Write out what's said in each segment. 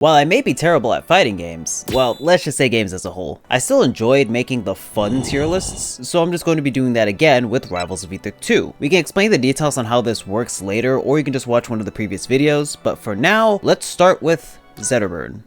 While I may be terrible at fighting games, well, let's just say games as a whole, I still enjoyed making the fun tier lists, so I'm just going to be doing that again with Rivals of Aether 2. We can explain the details on how this works later, or you can just watch one of the previous videos, but for now, let's start with Zetterburn.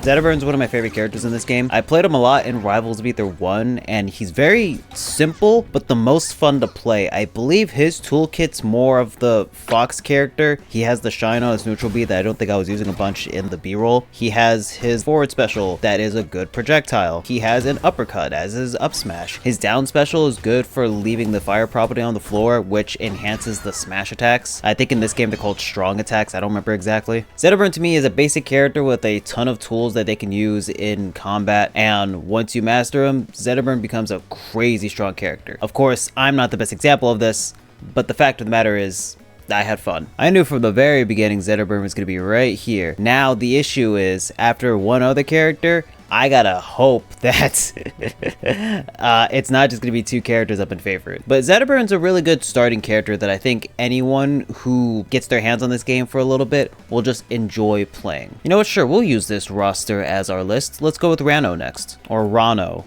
Zetterburn is one of my favorite characters in this game. I played him a lot in Rivals of Aether 1, and he's very simple, but the most fun to play. I believe his toolkit's more of the Fox character. He has the shine on his neutral beat that I don't think I was using a bunch in the B-roll. He has his forward special that is a good projectile. He has an uppercut as his up smash. His down special is good for leaving the fire property on the floor, which enhances the smash attacks. I think in this game they're called strong attacks. I don't remember exactly. Zetterburn to me is a basic character with a ton of tools that they can use in combat, and once you master him, Zetterburn becomes a crazy strong character. Of course, I'm not the best example of this, but the fact of the matter is, I had fun. I knew from the very beginning Zetterburn was going to be right here. Now the issue is, after one other character, I gotta hope that it's not just gonna be two characters up in favorite. But Zetterburn's a really good starting character that I think anyone who gets their hands on this game for a little bit will just enjoy playing. You know what, sure, we'll use this roster as our list. Let's go with Ranno next, or Ranno.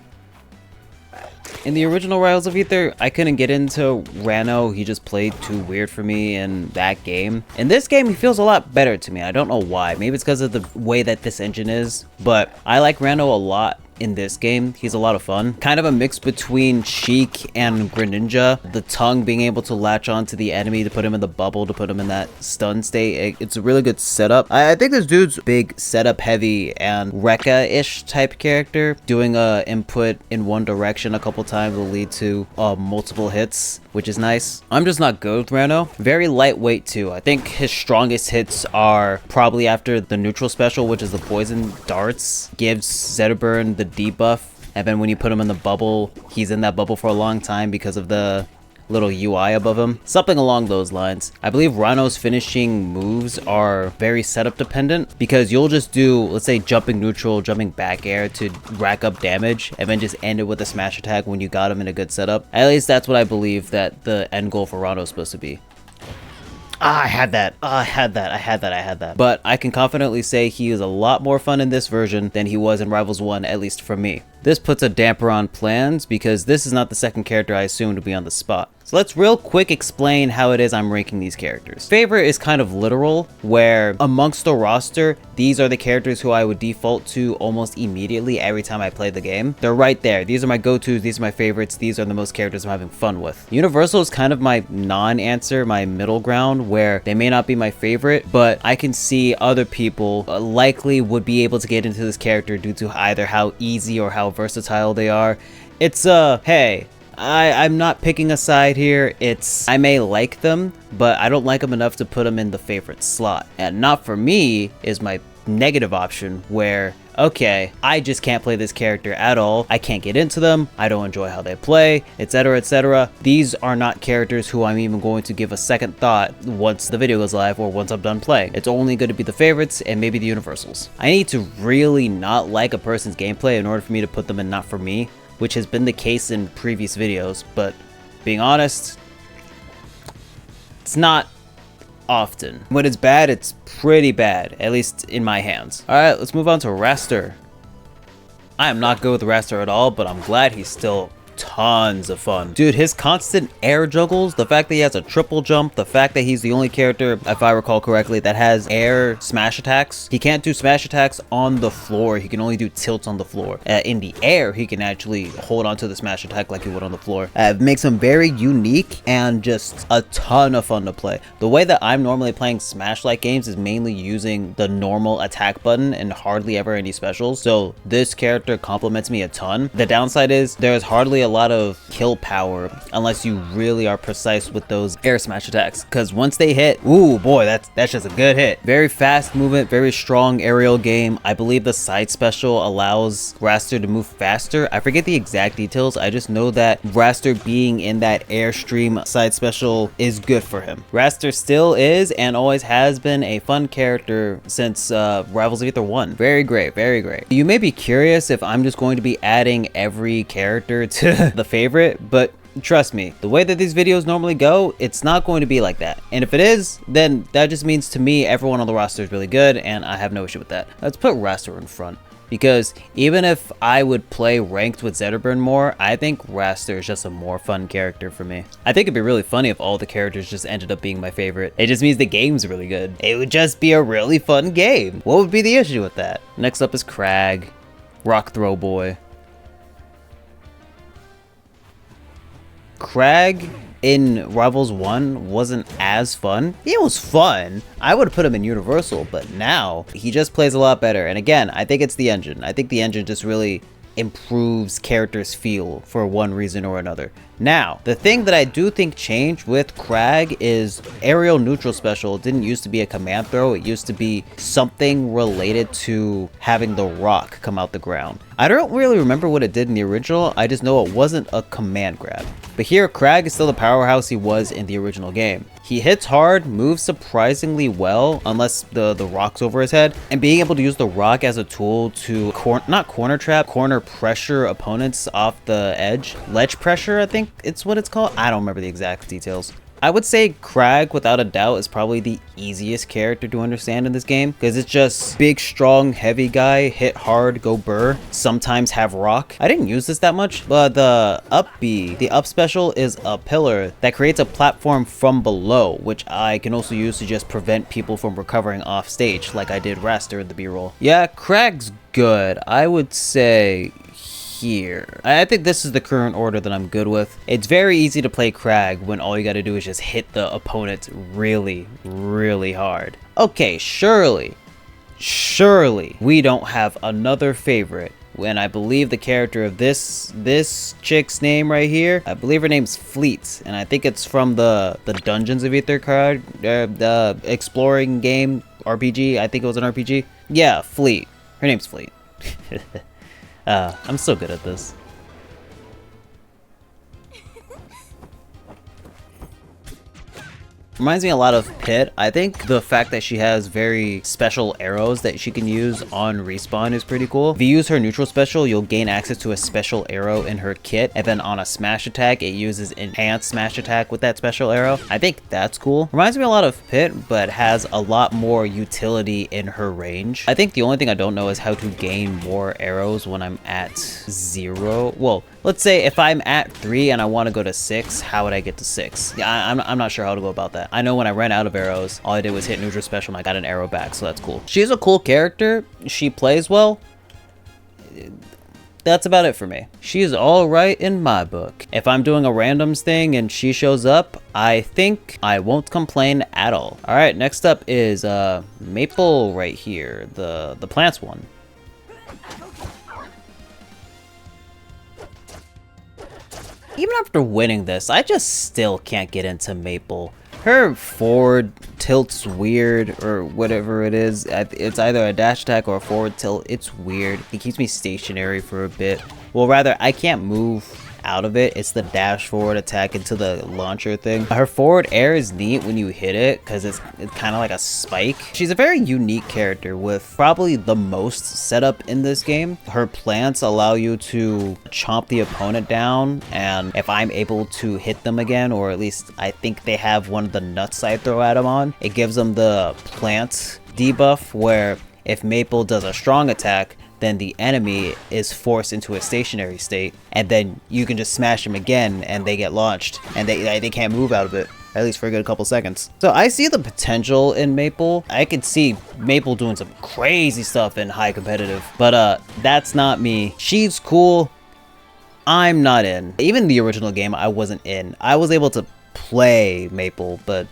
In the original Rivals of Aether, I couldn't get into Ranno. He just played too weird for me in that game. In this game, he feels a lot better to me. I don't know why. Maybe it's because of the way that this engine is, but I like Ranno a lot. In this game, he's a lot of fun. Kind of a mix between Sheik and Greninja. The tongue being able to latch onto the enemy to put him in the bubble, to put him in that stun state. It's a really good setup. I think this dude's big setup heavy and Rekka-ish type character. Doing a input in one direction a couple times will lead to multiple hits, which is nice. I'm just not good with Ranno. Very lightweight too. I think his strongest hits are probably after the neutral special, which is the poison darts. Gives Zetterburn the debuff, and then when you put him in the bubble, he's in that bubble for a long time because of the little UI above him. Something along those lines. I believe Ranno's finishing moves are very setup dependent, because you'll just do, let's say, jumping neutral, jumping back air to rack up damage, and then just end it with a smash attack when you got him in a good setup. At least that's what I believe that the end goal for Ranno is supposed to be. I had that. But I can confidently say he is a lot more fun in this version than he was in Rivals 1, at least for me. This puts a damper on plans, because this is not the second character I assumed to be on the spot. So let's real quick explain how it is I'm ranking these characters. Favorite is kind of literal, where amongst the roster, these are the characters who I would default to almost immediately every time I play the game. They're right there. These are my go-tos, these are my favorites, these are the most characters I'm having fun with. Universal is kind of my non-answer, my middle ground, where they may not be my favorite, but I can see other people likely would be able to get into this character due to either how easy or how versatile they are. It's hey, I'm not picking a side here. It's, I may like them, but I don't like them enough to put them in the favorite slot. And not for me is my negative option, where, okay, I just can't play this character at all. I can't get into them. I don't enjoy how they play, etc, etc. These are not characters who I'm even going to give a second thought once the video goes live or once I'm done playing. It's only going to be the favorites and maybe the universals. I need to really not like a person's gameplay in order for me to put them in not for me, which has been the case in previous videos, but being honest, it's not often. When it's bad, it's pretty bad, at least in my hands. Alright, let's move on to Wrastor. I am not good with Wrastor at all, but I'm glad he's still tons of fun. Dude, his constant air juggles, the fact that he has a triple jump, the fact that he's the only character, if I recall correctly, that has air smash attacks. He can't do smash attacks on the floor. He can only do tilts on the floor. In the air, he can actually hold on to the smash attack like he would on the floor. It makes him very unique and just a ton of fun to play. The way that I'm normally playing Smash-like games is mainly using the normal attack button and hardly ever any specials. So this character complements me a ton. The downside is there's hardly a lot of kill power unless you really are precise with those air smash attacks, because once they hit, ooh boy, that's just a good hit. Very fast movement, very strong aerial game. I believe the side special allows Wrastor to move faster. I forget the exact details. I just know that Wrastor being in that airstream side special is good for him. Wrastor still is and always has been a fun character since Rivals of Aether 1. Very great, very great. You may be curious if I'm just going to be adding every character to the favorite, but trust me, the way that these videos normally go, it's not going to be like that. And if it is, then that just means to me everyone on the roster is really good, and I have no issue with that. Let's put Wrastor in front. Because even if I would play ranked with Zetterburn more, I think Wrastor is just a more fun character for me. I think it'd be really funny if all the characters just ended up being my favorite. It just means the game's really good. It would just be a really fun game. What would be the issue with that? Next up is Kragg, Rock Throw Boy. Kragg in Rivals 1 wasn't as fun. It was fun. I would put him in Universal, but now he just plays a lot better. And again, I think it's the engine. I think the engine just really improves characters' feel for one reason or another. Now, the thing that I do think changed with Kragg is aerial neutral special didn't used to be a command throw. It used to be something related to having the rock come out the ground. I don't really remember what it did in the original. I just know it wasn't a command grab. But here, Kragg is still the powerhouse he was in the original game. He hits hard, moves surprisingly well, unless the rock's over his head, and being able to use the rock as a tool to corner pressure opponents off the edge. Ledge pressure, I think it's what it's called. I don't remember the exact details. I would say Kragg, without a doubt, is probably the easiest character to understand in this game, because it's just big, strong, heavy guy, hit hard, go burr, sometimes have rock. I didn't use this that much, but the up special is a pillar that creates a platform from below, which I can also use to just prevent people from recovering off stage, like I did Wrastor in the B-roll. Yeah, Kragg's good. I would say here. I think this is the current order that I'm good with. It's very easy to play Kragg when all you gotta do is just hit the opponent really, really hard. Okay, surely we don't have another favorite. When I believe the character of this chick's name right here, I believe her name's Fleet, and I think it's from the Dungeons of Aether card, the exploring game RPG. I think it was an RPG. Yeah, Fleet. Her name's Fleet. I'm so good at this. Reminds me a lot of Pit. I think the fact that she has very special arrows that she can use on respawn is pretty cool. If you use her neutral special, you'll gain access to a special arrow in her kit, and then on a smash attack, it uses enhanced smash attack with that special arrow. I think that's cool. Reminds me a lot of Pit, but has a lot more utility in her range. I think the only thing I don't know is how to gain more arrows when I'm at 0. Well, let's say if I'm at 3 and I want to go to 6, how would I get to 6? Yeah, I'm not sure how to go about that. I know when I ran out of arrows, all I did was hit neutral special and I got an arrow back, so that's cool. She's a cool character. She plays well. That's about it for me. She's all right in my book. If I'm doing a randoms thing and she shows up, I think I won't complain at all. All right, next up is Maypul right here, the plants one. Even after winning this, I just still can't get into Maypul. Her forward tilt's weird, or whatever it is. It's either a dash attack or a forward tilt. It's weird. It keeps me stationary for a bit. Well, rather, I can't move out of it. It's the dash forward attack into the launcher thing. Her forward air is neat when you hit it because it's kind of like a spike. She's a very unique character with probably the most setup in this game. Her plants allow you to chomp the opponent down, and if I'm able to hit them again, or at least I think they have one of the nuts I throw at them on, it gives them the plant debuff where if Maypul does a strong attack, then the enemy is forced into a stationary state, and then you can just smash them again and they get launched and they can't move out of it, at least for a good couple seconds. So I see the potential in Maypul. I could see Maypul doing some crazy stuff in high competitive, but that's not me. She's cool. I'm not in. Even the original game I wasn't in. I was able to play Maypul, but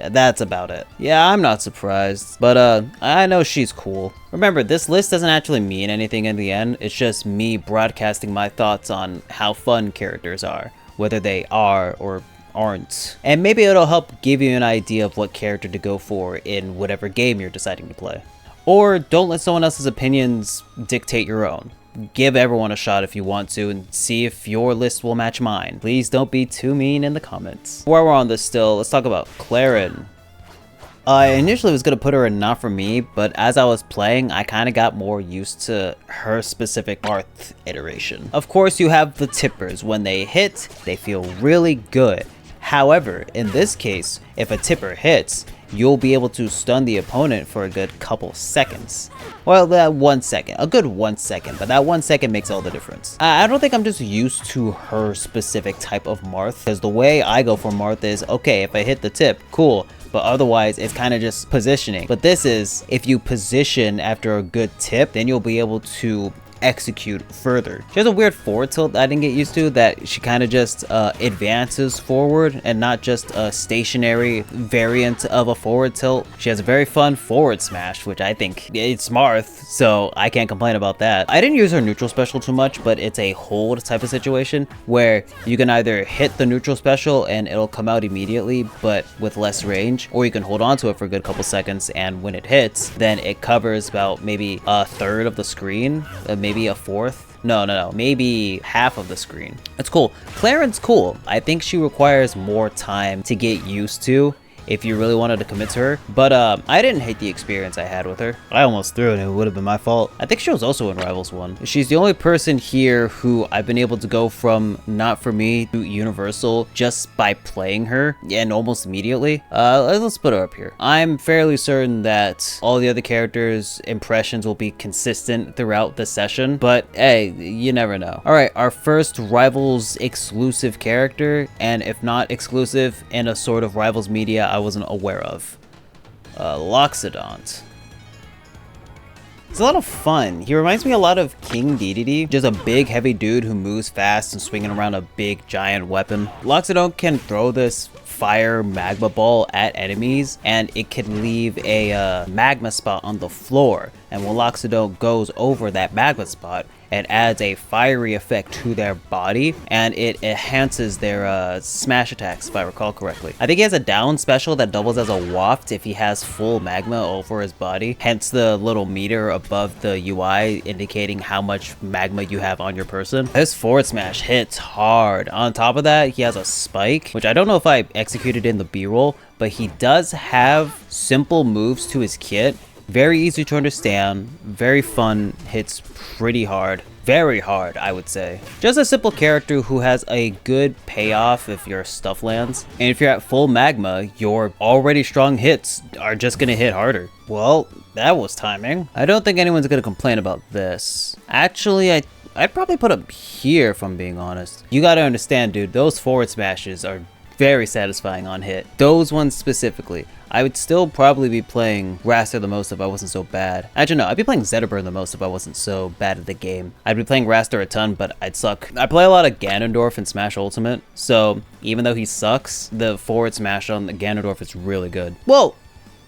that's about it. Yeah, I'm not surprised, but I know she's cool. Remember, this list doesn't actually mean anything in the end. It's just me broadcasting my thoughts on how fun characters are, whether they are or aren't. And maybe it'll help give you an idea of what character to go for in whatever game you're deciding to play. Or don't let someone else's opinions dictate your own. Give everyone a shot if you want to and see if your list will match mine. Please don't be too mean in the comments. While we're on this still, let's talk about Clairen. I initially was going to put her in Not For Me, but as I was playing, I kind of got more used to her specific Marth iteration. Of course, you have the tippers. When they hit, they feel really good. However, in this case, if a tipper hits, you'll be able to stun the opponent for a good couple seconds. Well, that 1 second, a good 1 second, but that 1 second makes all the difference. I don't think I'm just used to her specific type of Marth, because the way I go for Marth is, okay, if I hit the tip, cool. But otherwise, it's kind of just positioning. But this is, if you position after a good tip, then you'll be able to execute further. She has a weird forward tilt that I didn't get used to, that she kind of just advances forward and not just a stationary variant of a forward tilt. She has a very fun forward smash, which I think it's Marth, so I can't complain about that. I didn't use her neutral special too much, but it's a hold type of situation where you can either hit the neutral special and it'll come out immediately but with less range, or you can hold on to it for a good couple seconds, and when it hits, then it covers about maybe a third of the screen, maybe a fourth. No, maybe half of the screen. It's cool. Clairen's cool. I think she requires more time to get used to if you really wanted to commit to her, but I didn't hate the experience I had with her. I almost threw it and it would have been my fault. I think she was also in Rivals 1. She's the only person here who I've been able to go from Not For Me to Universal just by playing her, and almost immediately. Let's put her up here. I'm fairly certain that all the other characters' impressions will be consistent throughout the session, but hey, you never know. Alright, our first Rivals exclusive character, and if not exclusive, in a sort of Rivals media I wasn't aware of. Loxodont. It's a lot of fun. He reminds me a lot of King Dedede, just a big heavy dude who moves fast and swinging around a big giant weapon. Loxodont can throw this fire magma ball at enemies, and it can leave a magma spot on the floor, and when Loxodont goes over that magma spot, it adds a fiery effect to their body, and it enhances their smash attacks, if I recall correctly. I think he has a down special that doubles as a waft if he has full magma over his body, hence the little meter above the UI indicating how much magma you have on your person. His forward smash hits hard. On top of that, he has a spike, which I don't know if I executed in the B-roll, but he does have simple moves to his kit. Very easy to understand, very fun, hits pretty hard. Very hard, I would say. Just a simple character who has a good payoff if your stuff lands. And if you're at full magma, your already strong hits are just gonna hit harder. Well, that was timing. I don't think anyone's gonna complain about this. Actually, I'd probably put him here, if I'm being honest. You gotta understand, dude, those forward smashes are very satisfying on hit. Those ones specifically. I would still probably be playing Wrastor the most if I wasn't so bad. Actually, no, I'd be playing Zetterburn the most if I wasn't so bad at the game. I'd be playing Wrastor a ton, but I'd suck. I play a lot of Ganondorf in Smash Ultimate, so even though he sucks, the forward smash on the Ganondorf is really good. Well,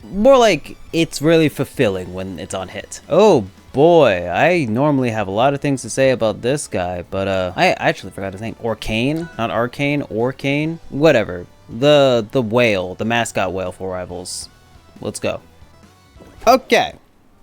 more like it's really fulfilling when it's on hit. Oh boy, I normally have a lot of things to say about this guy, but I actually forgot his name. Orcane? Not Arcane, Orcane? Whatever. The whale, the mascot whale for Rivals. Let's go. Okay,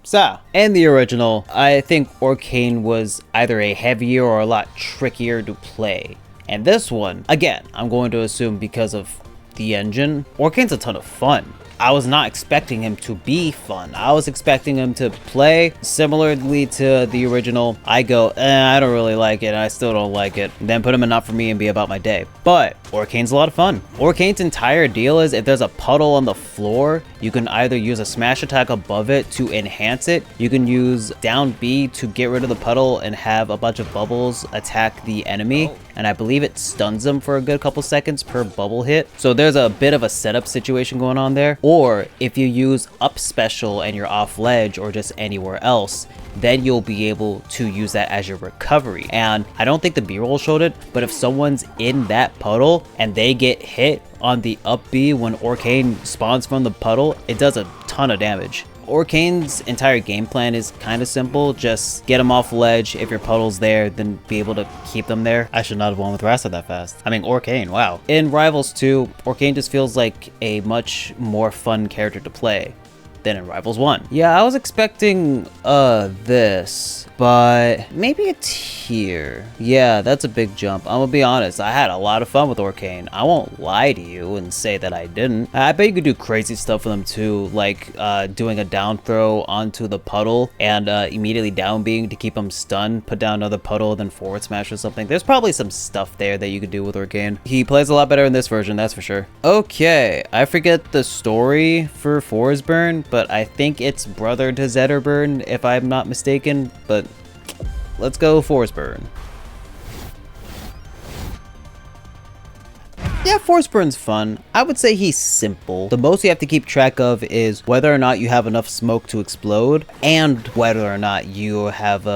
so in the original, I think Orcane was either a heavier or a lot trickier to play. And this one, again, I'm going to assume because of the engine, Orcane's a ton of fun. I was not expecting him to be fun. I was expecting him to play similarly to the original. I go, I don't really like it. I still don't like it. Then put him in Not For Me and be about my day. But Orcane's a lot of fun. Orcane's entire deal is if there's a puddle on the floor, you can either use a smash attack above it to enhance it. You can use down B to get rid of the puddle and have a bunch of bubbles attack the enemy. And I believe it stuns them for a good couple seconds per bubble hit. So there's a bit of a setup situation going on there. Or if you use up special and you're off ledge or just anywhere else, then you'll be able to use that as your recovery. And I don't think the B-roll showed it, but if someone's in that puddle and they get hit on the up B when Orcane spawns from the puddle, it does a ton of damage. Orcane's entire game plan is kind of simple. Just get them off ledge. If your puddle's there, then be able to keep them there. I should not have won with Wrastor that fast. I mean, Orcane, wow. In Rivals 2, Orcane just feels like a much more fun character to play. than in Rivals 1. Yeah, I was expecting this, but maybe a tier. Yeah, that's a big jump. I'm gonna be honest, I had a lot of fun with Orcane. I won't lie to you and say that I didn't. I bet you could do crazy stuff with them too, like doing a down throw onto the puddle and immediately down being to keep them stunned, put down another puddle, then forward smash or something. There's probably some stuff there that you could do with Orcane. He plays a lot better in this version, that's for sure. Okay, I forget the story for Forsburn, but I think it's brother to Zetterburn, if I'm not mistaken, but let's go Forsburn. Yeah, Forsburn's fun. I would say he's simple. The most you have to keep track of is whether or not you have enough smoke to explode, and whether or not you have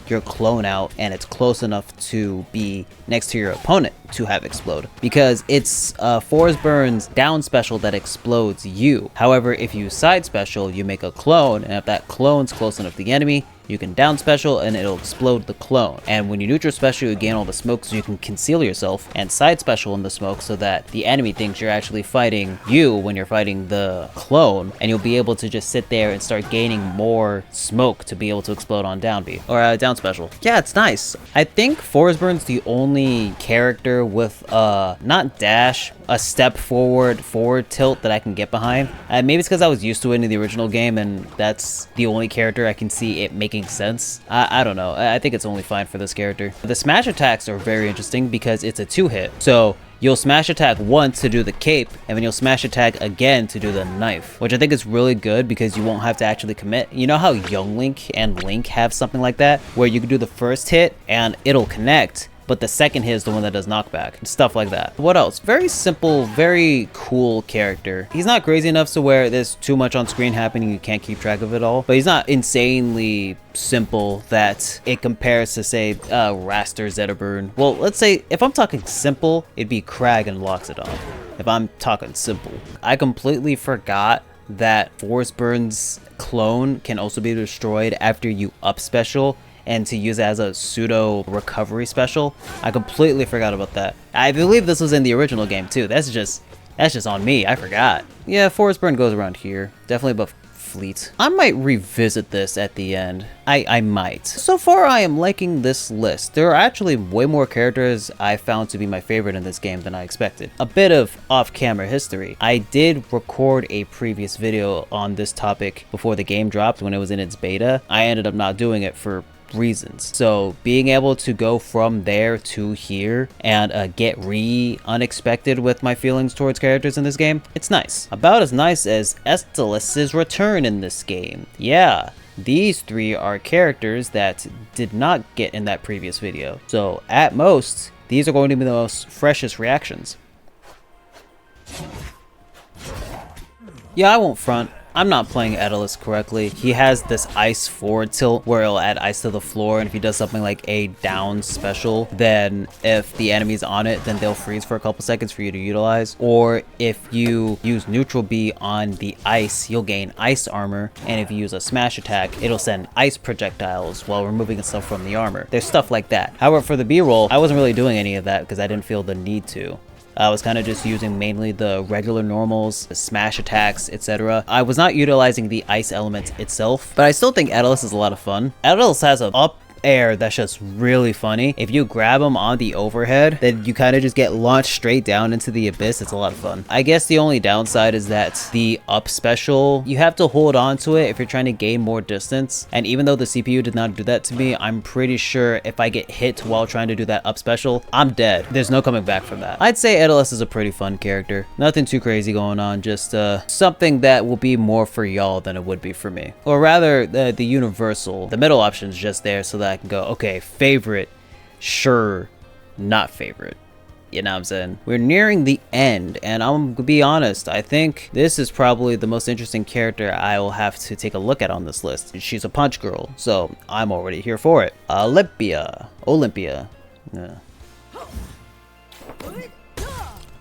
your clone out and it's close enough to be next to your opponent to have explode. Because it's Forsburn's down special that explodes you. However, if you side special, you make a clone, and if that clone's close enough to the enemy, you can down special and it'll explode the clone. And when you neutral special, you gain all the smoke so you can conceal yourself, and side special in the smoke so that the enemy thinks you're actually fighting you when you're fighting the clone, and you'll be able to just sit there and start gaining more smoke to be able to explode on down B or down special. Yeah, it's nice. I think Forsburn's the only character with not dash, a step forward tilt that I can get behind. Maybe it's because I was used to it in the original game and that's the only character I can see it making sense. I don't know. I think it's only fine for this character. The smash attacks are very interesting because it's a 2-hit. So you'll smash attack once to do the cape, and then you'll smash attack again to do the knife, which I think is really good because you won't have to actually commit. You know how Young Link and Link have something like that, where you can do the first hit and it'll connect, but the second hit is the one that does knockback. Stuff like that. What else? Very simple, very cool character. He's not crazy enough to where there's too much on screen happening, you can't keep track of it all, but he's not insanely simple that it compares to, say, Wrastor, Zetterburn. Well, let's say, if I'm talking simple, it'd be Kragg and Loxodont. If I'm talking simple. I completely forgot that Forsburn's clone can also be destroyed after you up special, and to use it as a pseudo recovery special. I completely forgot about that. I believe this was in the original game too. That's just on me. I forgot. Yeah, Forsburn goes around here. Definitely above Fleet. I might revisit this at the end. I might. So far, I am liking this list. There are actually way more characters I found to be my favorite in this game than I expected. A bit of off-camera history. I did record a previous video on this topic before the game dropped when it was in its beta. I ended up not doing it for reasons. So being able to go from there to here and get unexpected with my feelings towards characters in this game, it's nice. About as nice as Etalus's return in this game. Yeah, these three are characters that did not get in that previous video. So at most, these are going to be the most freshest reactions. Yeah, I won't front. I'm not playing Etalus correctly. He has this ice forward tilt where it'll add ice to the floor, and if he does something like a down special, then if the enemy's on it, then they'll freeze for a couple seconds for you to utilize. Or if you use neutral B on the ice, you'll gain ice armor, and if you use a smash attack, it'll send ice projectiles while removing stuff from the armor. There's stuff like that. However, for the B-roll, I wasn't really doing any of that because I didn't feel the need to. I was kind of just using mainly the regular normals, the smash attacks, etc. I was not utilizing the ice element itself, but I still think Etalus is a lot of fun. Etalus has a up air that's just really funny. If you grab him on the overhead, then you kind of just get launched straight down into the abyss. It's a lot of fun. I guess the only downside is that the up special, you have to hold on to it if you're trying to gain more distance. And even though the CPU did not do that to me, I'm pretty sure if I get hit while trying to do that up special, I'm dead. There's no coming back from that. I'd say Etalus is a pretty fun character. Nothing too crazy going on, just something that will be more for y'all than it would be for me. Or rather, the universal. The middle option is just there so that I can go, okay, favorite, sure, not favorite. You know what I'm saying? We're nearing the end, and I'm gonna be honest, I think this is probably the most interesting character I will have to take a look at on this list. She's a punch girl, so I'm already here for it. Olympia. Yeah.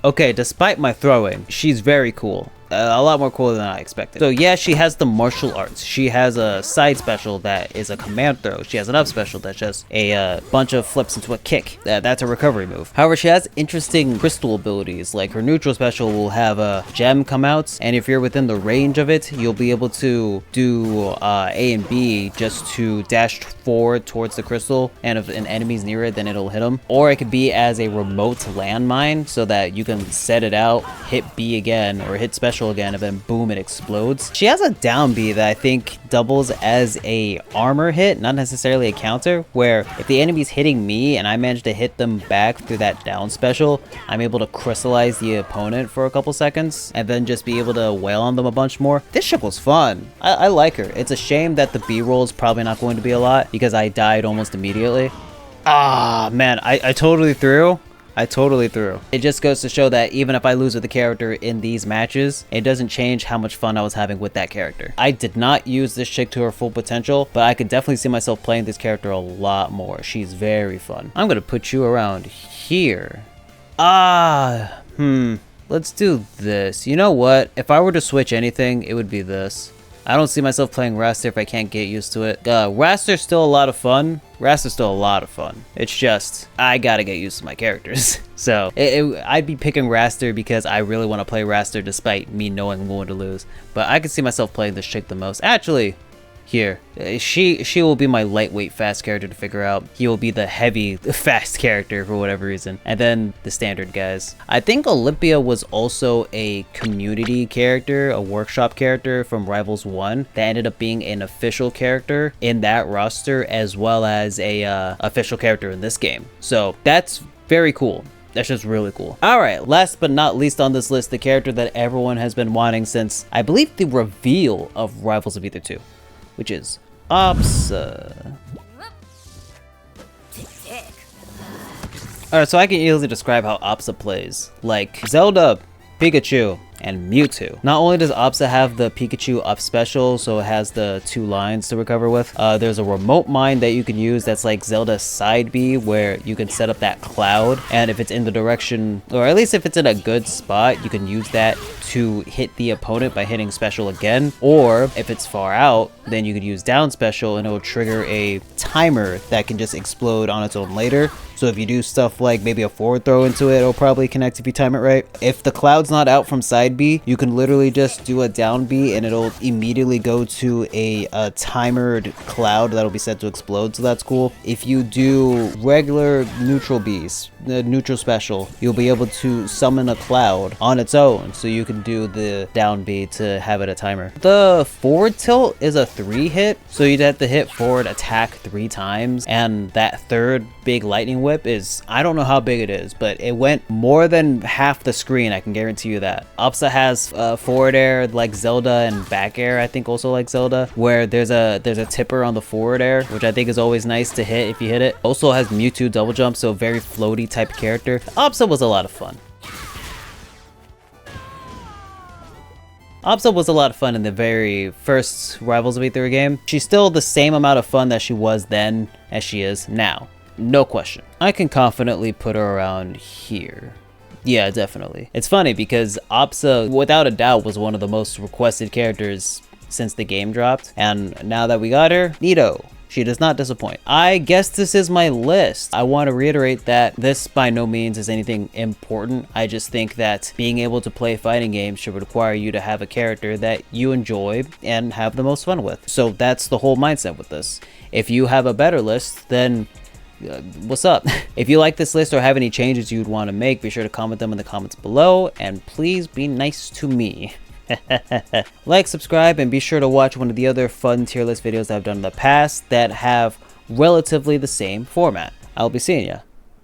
Okay, despite my throwing, she's very cool. a lot more cool than I expected. So yeah, she has the martial arts. She has a side special that is a command throw. She has an up special that's just a bunch of flips into a kick. That's a recovery move. However, she has interesting crystal abilities. Like her neutral special will have a gem come out, and if you're within the range of it, you'll be able to do A and B just to dash forward towards the crystal, and if an enemy's near it, then it'll hit them. Or it could be as a remote landmine so that you can set it out, hit B again, or hit special again, and then boom, it explodes. She has a down B that I think doubles as a armor hit, not necessarily a counter, where if the enemy's hitting me and I manage to hit them back through that down special, I'm able to crystallize the opponent for a couple seconds and then just be able to wail on them a bunch more. This shit was fun. I like her. It's a shame that the B-roll is probably not going to be a lot because I died almost immediately. Ah, man, I totally threw. It just goes to show that even if I lose with the character in these matches, it doesn't change how much fun I was having with that character. I did not use this chick to her full potential, but I could definitely see myself playing this character a lot more. She's very fun. I'm gonna put you around here. Let's do this. You know what? If I were to switch anything, it would be this. I don't see myself playing Wrastor if I can't get used to it. Wrastor's still a lot of fun. It's just, I gotta get used to my characters. So, I'd be picking Wrastor because I really want to play Wrastor despite me knowing I'm going to lose. But I can see myself playing this chick the most. Actually, here. She will be my lightweight fast character to figure out. He will be the heavy fast character for whatever reason. And then the standard guys. I think Olympia was also a community character, a workshop character from Rivals 1 that ended up being an official character in that roster as well as a official character in this game. So that's very cool. That's just really cool. Alright, last but not least on this list, the character that everyone has been wanting since, I believe, the reveal of Rivals of Aether 2. Which is Absa. Alright, so I can easily describe how Absa plays. Like Zelda, Pikachu, and Mewtwo. Not only does Absa have the Pikachu up special, so it has the 2 lines to recover with, there's a remote mine that you can use that's like Zelda's side B, where you can set up that cloud, and if it's in the direction, or at least if it's in a good spot, you can use that to hit the opponent by hitting special again, or if it's far out, then you could use down special and it will trigger a timer that can just explode on its own later. So if you do stuff like maybe a forward throw into it, it'll probably connect if you time it right. If the cloud's not out from side B, you can literally just do a down B and it'll immediately go to a timered cloud that'll be set to explode, so that's cool. If you do regular neutral Bs, the neutral special, you'll be able to summon a cloud on its own, so you can do the down B to have it a timer. The forward tilt is a 3 hit, so you'd have to hit forward attack 3 times, and that third big lightning whip is, I don't know how big it is, but it went more than half the screen, I can guarantee you that. Absa has forward air like Zelda and back air, I think also like Zelda, where there's a tipper on the forward air, which I think is always nice to hit if you hit it. Also has Mewtwo double jump, so very floaty type character. Absa was a lot of fun. Absa was a lot of fun in the very first Rivals of Aether game. She's still the same amount of fun that she was then as she is now. No question. I can confidently put her around here. Yeah, definitely. It's funny because Absa, without a doubt, was one of the most requested characters since the game dropped. And now that we got her, neato. She does not disappoint. I guess this is my list. I want to reiterate that this by no means is anything important. I just think that being able to play fighting games should require you to have a character that you enjoy and have the most fun with. So that's the whole mindset with this. If you have a better list, then what's up? If you like this list or have any changes you'd want to make, be sure to comment them in the comments below, and please be nice to me. Like, subscribe, and be sure to watch one of the other fun tier list videos I've done in the past that have relatively the same format. I'll be seeing ya.